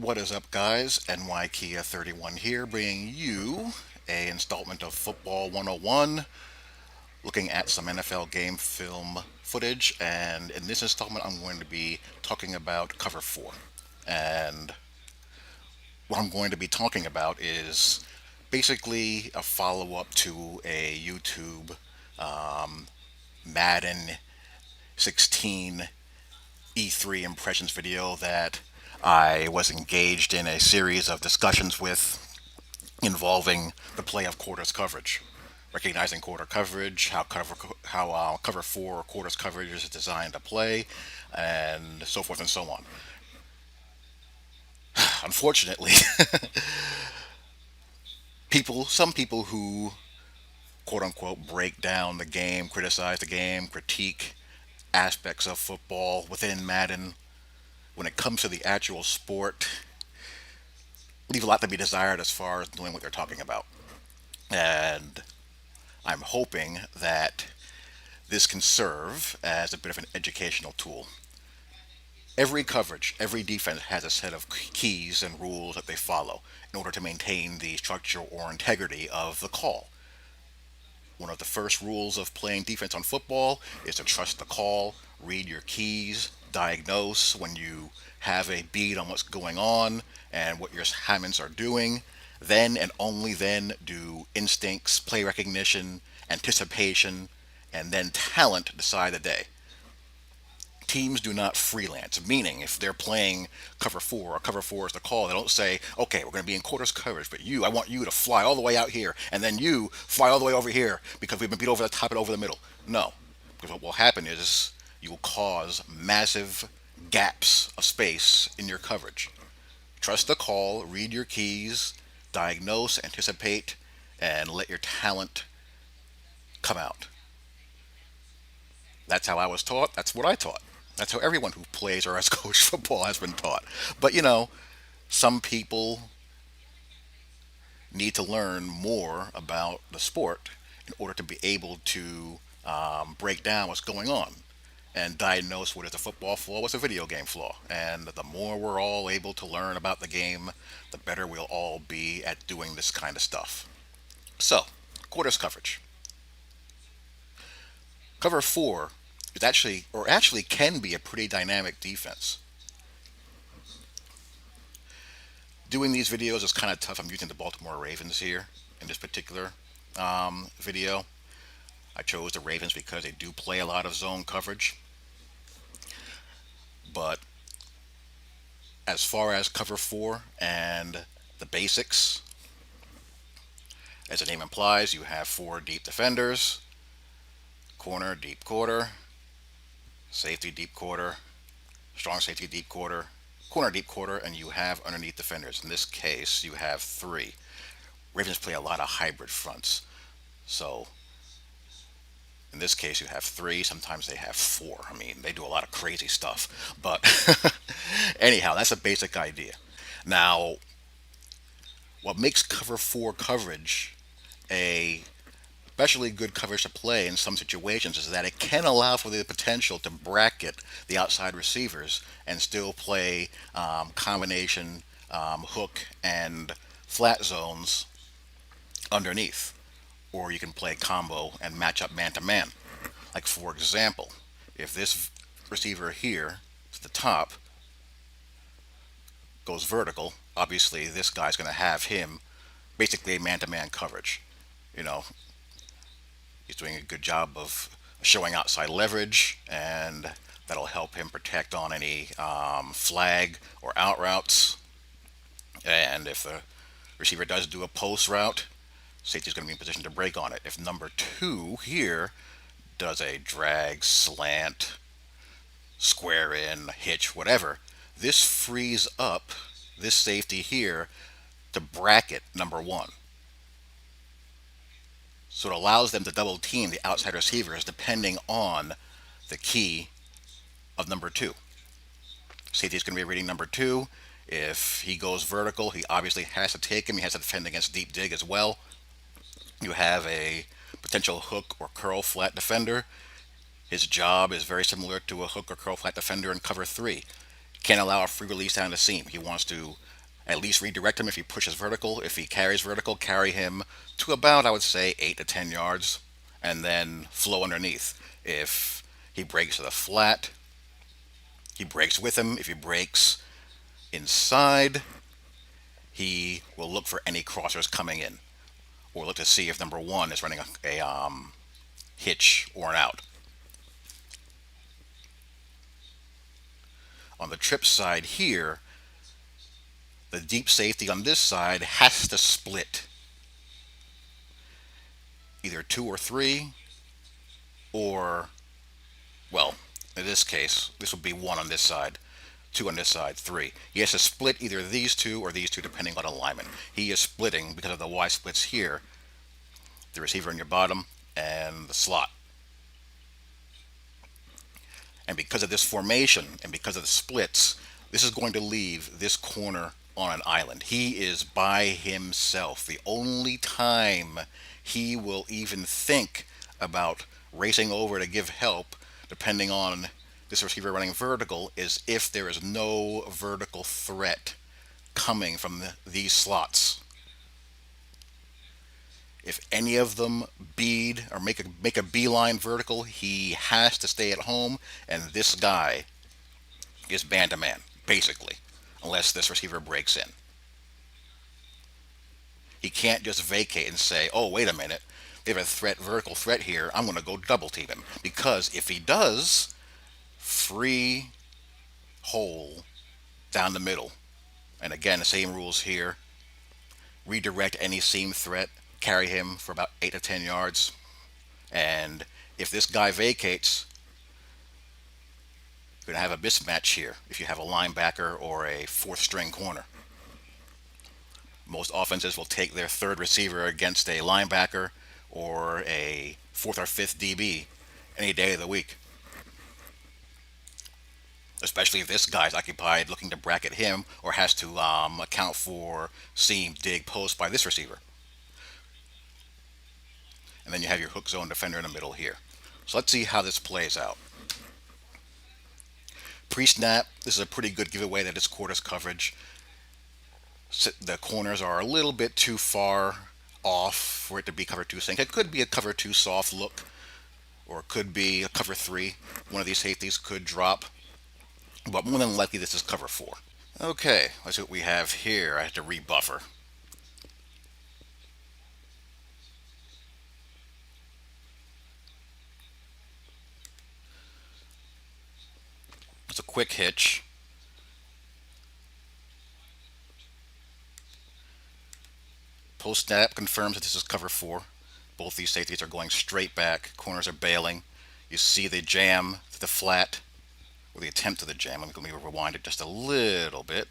What is up, guys? NY Kia 31 here, bringing you a installment of Football 101, looking at some NFL game film footage. And in this installment, I'm going to be talking about Cover 4. And what I'm going to be talking about is basically a follow up to a YouTube Madden 16 E3 impressions video that I was engaged in a series of discussions with involving the play of quarters coverage, recognizing quarter coverage, how cover four or quarters coverage is designed to play, and so forth and so on. Unfortunately, some people who quote unquote break down the game, criticize the game, critique aspects of football within Madden, when it comes to the actual sport, leave a lot to be desired as far as knowing what they're talking about. And I'm hoping that this can serve as a bit of an educational tool. Every coverage, every defense has a set of keys and rules that they follow in order to maintain the structure or integrity of the call. One of the first rules of playing defense on football is to trust the call, read your keys, diagnose when you have a beat on what's going on and what your Hammonds are doing. Then and only then do instincts, play recognition, anticipation, and then talent decide the day. Teams do not freelance, meaning if they're playing cover four or cover four is the call, they don't say, okay, we're going to be in quarters coverage, but I want you to fly all the way out here, and then you fly all the way over here because we've been beat over the top and over the middle. No, because what will happen is you will cause massive gaps of space in your coverage. Trust the call, read your keys, diagnose, anticipate, and let your talent come out. That's how I was taught. That's what I taught. That's how everyone who plays or has coached football has been taught. But some people need to learn more about the sport in order to be able to break down what's going on and diagnose what is a football flaw, what's a video game flaw. And the more we're all able to learn about the game, the better we'll all be at doing this kind of stuff. So, quarters coverage. Cover four is actually can be a pretty dynamic defense. Doing these videos is kind of tough. I'm using the Baltimore Ravens here in this particular video. I chose the Ravens because they do play a lot of zone coverage. But as far as cover four and the basics, as the name implies, you have four deep defenders, corner, deep quarter, safety, deep quarter, strong safety, deep quarter, corner, deep quarter, and you have underneath defenders. In this case, you have three. Ravens play a lot of hybrid fronts. So in this case, you have three. Sometimes they have four. I mean, they do a lot of crazy stuff. But anyhow, that's a basic idea. Now, what makes cover four coverage a especially good coverage to play in some situations is that it can allow for the potential to bracket the outside receivers and still play combination hook and flat zones underneath. Or you can play combo and match up man to man. Like, for example, if this receiver here to the top goes vertical, obviously this guy's going to have him basically man to man coverage. You know, he's doing a good job of showing outside leverage, and that'll help him protect on any flag or out routes. And if the receiver does do a post route, safety's going to be in position to break on it. If number two here does a drag, slant, square in, hitch, whatever, this frees up this safety here to bracket number one. So it allows them to double team the outside receivers depending on the key of number two. Safety is going to be reading number two. If he goes vertical, he obviously has to take him. He has to defend against deep dig as well. You have a potential hook or curl flat defender. His job is very similar to a hook or curl flat defender in cover three. Can't allow a free release down the seam. He wants to at least redirect him if he pushes vertical. If he carries vertical, carry him to about, I would say, 8 to 10 yards, and then flow underneath. If he breaks to the flat, he breaks with him. If he breaks inside, he will look for any crossers coming in, or look to see if number one is running a hitch or an out. On the trip side here, the deep safety on this side has to split either two or three, or, well, in this case, this would be one on this side, two on this side, three. He has to split either these two or these two depending on alignment. He is splitting because of the Y splits here, the receiver in your bottom and the slot. And because of this formation and because of the splits, this is going to leave this corner on an island. He is by himself. The only time he will even think about racing over to give help, depending on this receiver running vertical, is if there is no vertical threat coming from these slots. If any of them bead or make a beeline vertical, he has to stay at home, and this guy is man to man, basically, unless this receiver breaks in. He can't just vacate and say, "Oh, wait a minute, they have a vertical threat here. I'm going to go double team him," because if he does, free hole down the middle. And again, the same rules here. Redirect any seam threat, carry him for about 8 to 10 yards. And if this guy vacates, you're going to have a mismatch here if you have a linebacker or a fourth string corner. Most offenses will take their third receiver against a linebacker or a fourth or fifth DB any day of the week. Especially if this guy's occupied looking to bracket him or has to account for seam, dig, post by this receiver. And then you have your hook zone defender in the middle here. So let's see how this plays out. Pre-snap, this is a pretty good giveaway that it's quarters coverage. The corners are a little bit too far off for it to be cover 2 sync. It could be a cover 2 soft look, or it could be a cover 3. One of these safeties could drop, but more than likely this is cover 4. Okay, let's see what we have here. I have to rebuffer. It's a quick hitch. Post snap confirms that this is cover 4. Both these safeties are going straight back. Corners are bailing. You see the jam to the flat, or the attempt to the jam. Let me rewind it just a little bit.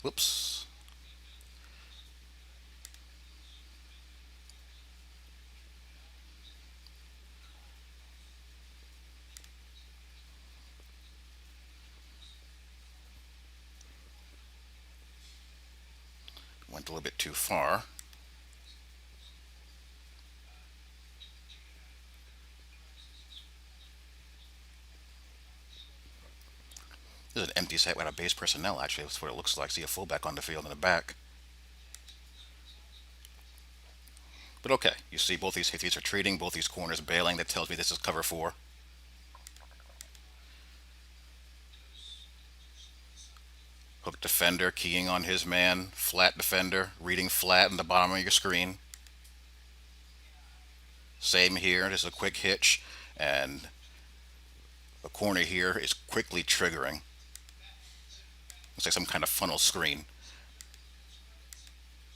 Whoops. Went a little bit too far. This is an empty set without base personnel, actually. That's what it looks like. See a fullback on the field in the back. But okay, you see both these safeties are treating, both these corners bailing. That tells me this is cover 4. Hook defender keying on his man. Flat defender reading flat in the bottom of your screen. Same here. This is a quick hitch, and the corner here is quickly triggering. Looks like some kind of funnel screen.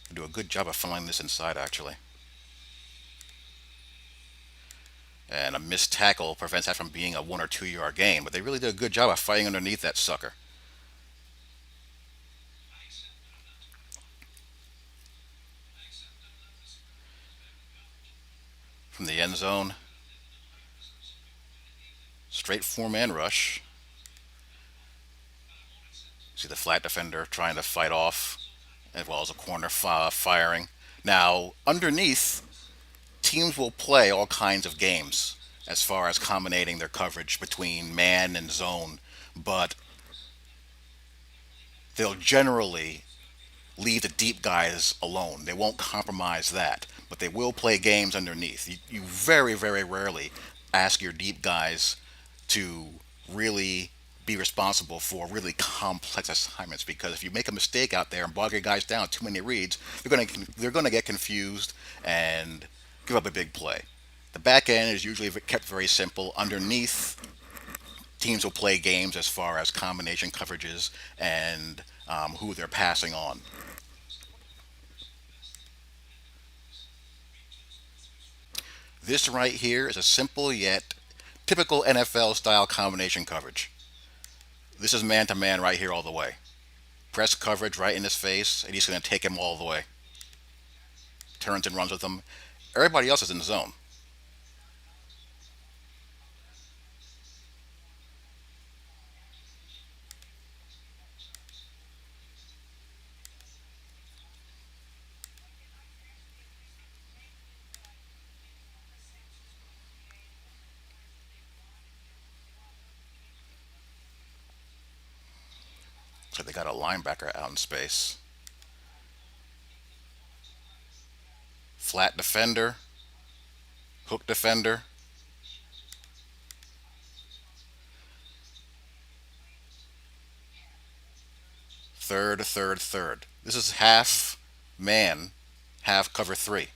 They do a good job of funneling this inside, actually. And a missed tackle prevents that from being a 1 or 2 yard gain, but they really did a good job of fighting underneath that sucker. From the end zone, straight 4-man rush. See the flat defender trying to fight off, as well as a corner firing. Now, underneath, teams will play all kinds of games. as far as combinating their coverage between man and zone, but they'll generally leave the deep guys alone. They won't compromise that, but they will play games underneath. You very, very rarely ask your deep guys to really be responsible for really complex assignments, because if you make a mistake out there and bog your guys down too many reads, they're gonna get confused and give up a big play. The back end is usually kept very simple. Underneath, teams will play games as far as combination coverages and who they're passing on. This right here is a simple yet typical NFL style combination coverage. This is man to man right here all the way. Press coverage right in his face, and he's going to take him all the way. Turns and runs with him. Everybody else is in the zone. So they got a linebacker out in space. Flat defender, hook defender, third, third, third. This is half man, half cover three.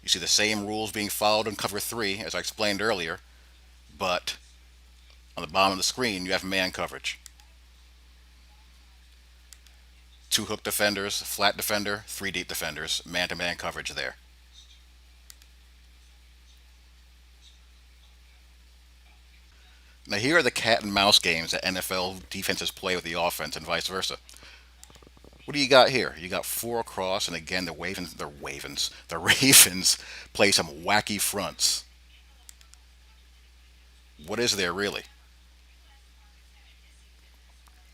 You see the same rules being followed in cover three as I explained earlier, but on the bottom of the screen you have man coverage. Two hook defenders, flat defender, three deep defenders, man to man coverage there. Now, here are the cat and mouse games that NFL defenses play with the offense and vice versa. What do you got here? You got four across, and again, the Ravens play some wacky fronts. What is there really?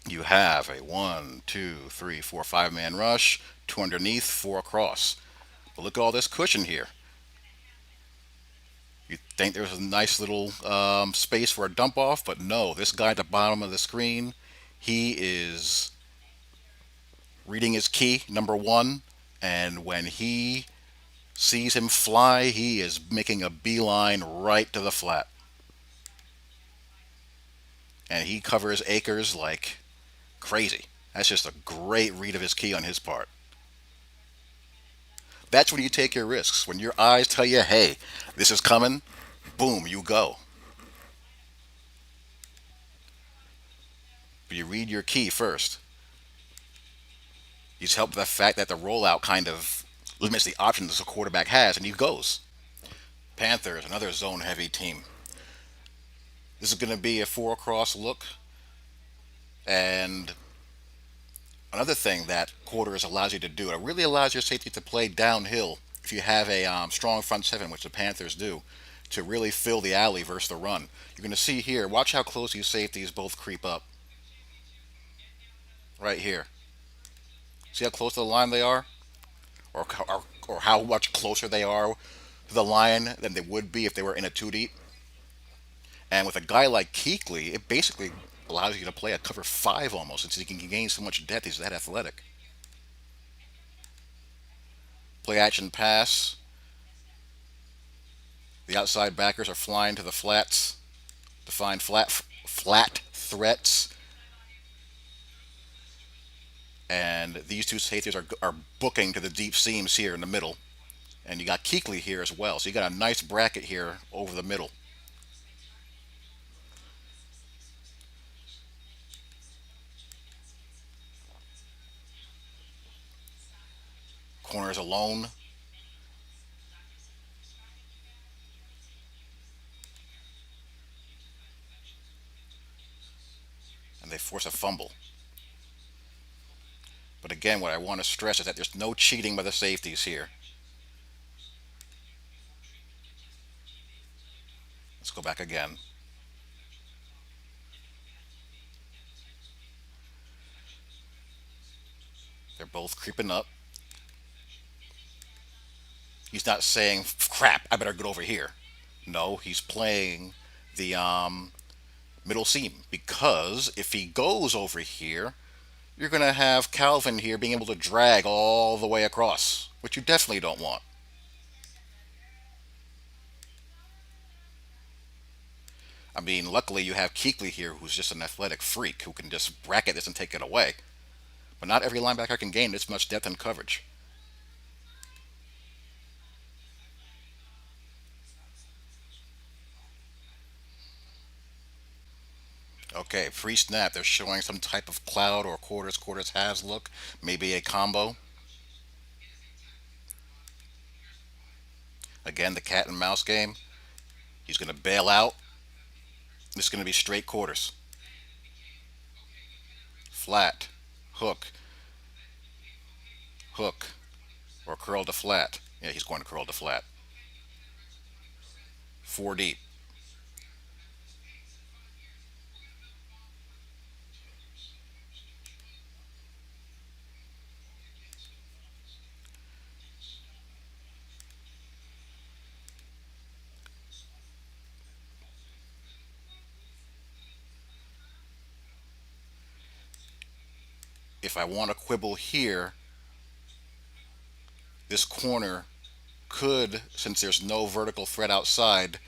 You have a one, two, three, four, five-man rush, two underneath, four across. But look at all this cushion here. You think there's a nice little space for a dump off, but no. This guy at the bottom of the screen, he is reading his key, number one, and when he sees him fly, he is making a beeline right to the flat. And he covers Akers like crazy. That's just a great read of his key on his part. That's when you take your risks. When your eyes tell you, hey, this is coming, boom, you go. But you read your key first. He's helped by the fact that the rollout kind of limits the options a quarterback has, and he goes. Panthers, another zone heavy team. This is going to be a four across look. And another thing that quarters allows you to do, it really allows your safety to play downhill if you have a strong front seven, which the Panthers do, to really fill the alley versus the run. You're going to see here, watch how close these safeties both creep up. Right here. See how close to the line they are? Or how much closer they are to the line than they would be if they were in a two deep. And with a guy like Keekly, it basically allows you to play a cover five almost, since he can gain so much depth. He's that athletic. Play action pass. The outside backers are flying to the flats to find flat threats, and these two safeties are booking to the deep seams here in the middle. And you got Keekly here as well, so you got a nice bracket here over the middle. Corners alone, and they force a fumble. But again, what I want to stress is that there's no cheating by the safeties here. Let's go back again. They're both creeping up. He's not saying, crap, I better get over here. No, he's playing the middle seam because if he goes over here, you're going to have Calvin here being able to drag all the way across, which you definitely don't want. I mean, luckily you have Keekly here, who's just an athletic freak who can just bracket this and take it away. But not every linebacker can gain this much depth and coverage. Okay, pre-snap, they're showing some type of cloud or quarters halves look, maybe a combo. Again, the cat and mouse game. He's going to bail out. This is going to be straight quarters. Flat, hook, hook, or curl to flat. Yeah, he's going to curl to flat. Four deep. If I want to quibble here, this corner could, since there's no vertical threat outside,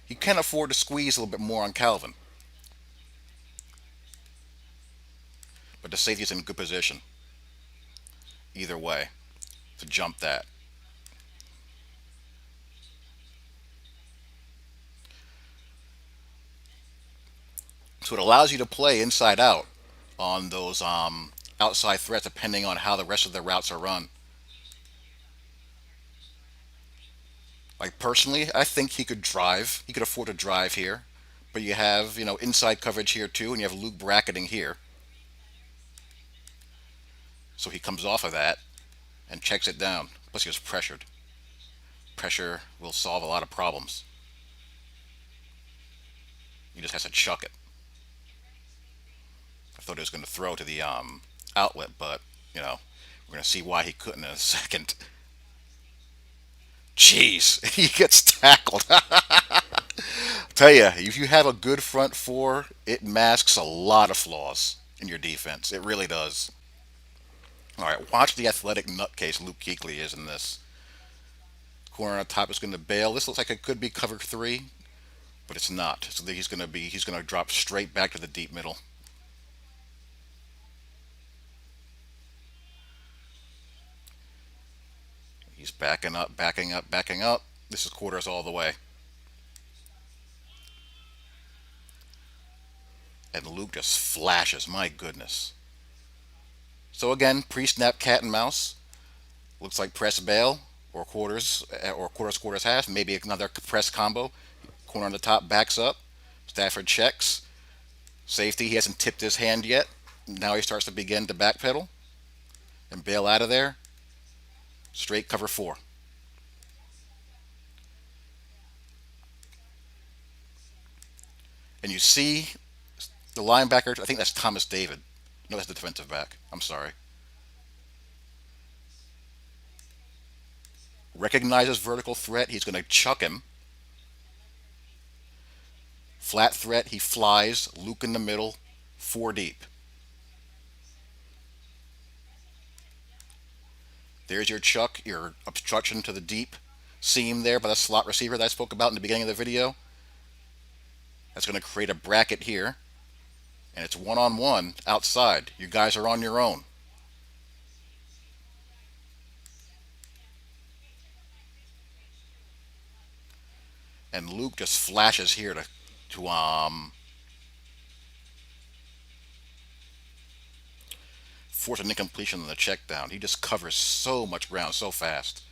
you can afford to squeeze a little bit more on Calvin. But the safety's in good position either way to jump that. So it allows you to play inside out on those outside threats depending on how the rest of the routes are run. Like personally, I think he could drive. He could afford to drive here. But you have, inside coverage here too, and you have Luke bracketing here. So he comes off of that and checks it down. Plus he was pressured. Pressure will solve a lot of problems. He just has to chuck it. I thought he was going to throw to the outlet, but we're going to see why he couldn't in a second. Jeez, he gets tackled. Tell you, if you have a good front four, it masks a lot of flaws in your defense. It really does. All right, watch the athletic nutcase Luke Kuechly is in this. Corner on top is going to bail. This looks like it could be cover three, but it's not. So he's going to drop straight back to the deep middle. He's backing up, backing up, backing up. This is quarters all the way. And Luke just flashes. My goodness. So again, pre-snap cat and mouse. Looks like press bail or quarters half. Maybe another press combo. Corner on the top backs up. Stafford checks. Safety. He hasn't tipped his hand yet. Now he starts to begin to backpedal and bail out of there. Straight cover four. And you see the linebacker. I think that's Thomas David. No, that's the defensive back. I'm sorry. Recognizes vertical threat. He's going to chuck him. Flat threat. He flies. Luke in the middle. Four deep. There's your chuck, your obstruction to the deep seam there by the slot receiver that I spoke about in the beginning of the video. That's going to create a bracket here. And it's one on one outside. You guys are on your own. And Luke just flashes here to force an incompletion on the check down. He just covers so much ground so fast.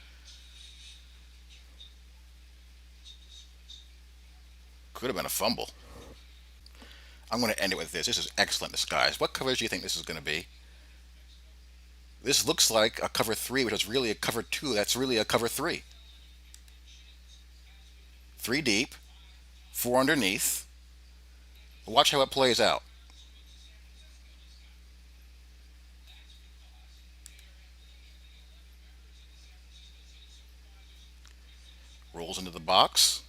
Could have been a fumble. I'm going to end it with this. This is excellent disguise. What coverage do you think this is going to be? This looks like a cover three, which is really a cover two. That's really a cover three. Three deep, four underneath. Watch how it plays out. Rolls into the box.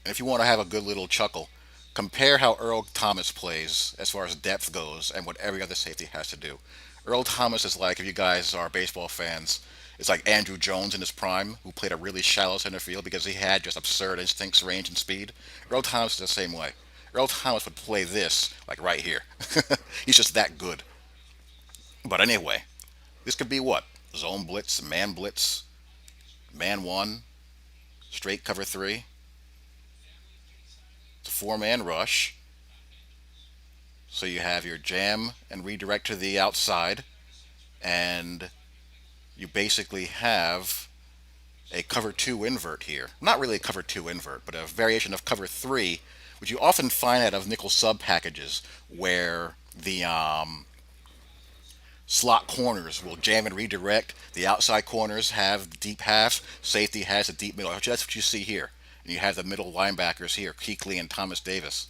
And if you want to have a good little chuckle, compare how Earl Thomas plays as far as depth goes and what every other safety has to do. Earl Thomas is like, if you guys are baseball fans, it's like Andrew Jones in his prime, who played a really shallow center field because he had just absurd instincts, range, and speed. Earl Thomas is the same way. Earl Thomas would play this, like right here. He's just that good. But anyway, this could be what? Zone blitz, man one, straight cover three. It's a four-man rush. So you have your jam and redirect to the outside, and you basically have a cover two invert here. Not really a cover two invert, but a variation of cover three, which you often find out of nickel sub packages where the slot corners will jam and redirect. The outside corners have the deep half. Safety has the deep middle. That's what you see here. And you have the middle linebackers here, Kuechly and Thomas Davis.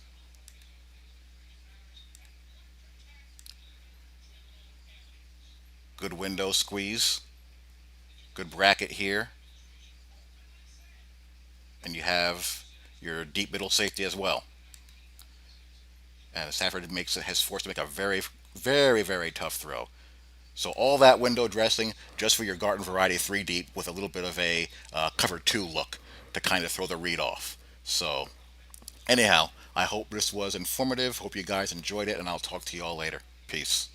Good window squeeze. Good bracket here. And you have your deep middle safety as well. And Stafford has forced to make a very, very, very tough throw. So all that window dressing just for your garden variety three deep with a little bit of a cover two look to kind of throw the read off. So anyhow, I hope this was informative. Hope you guys enjoyed it, and I'll talk to you all later. Peace.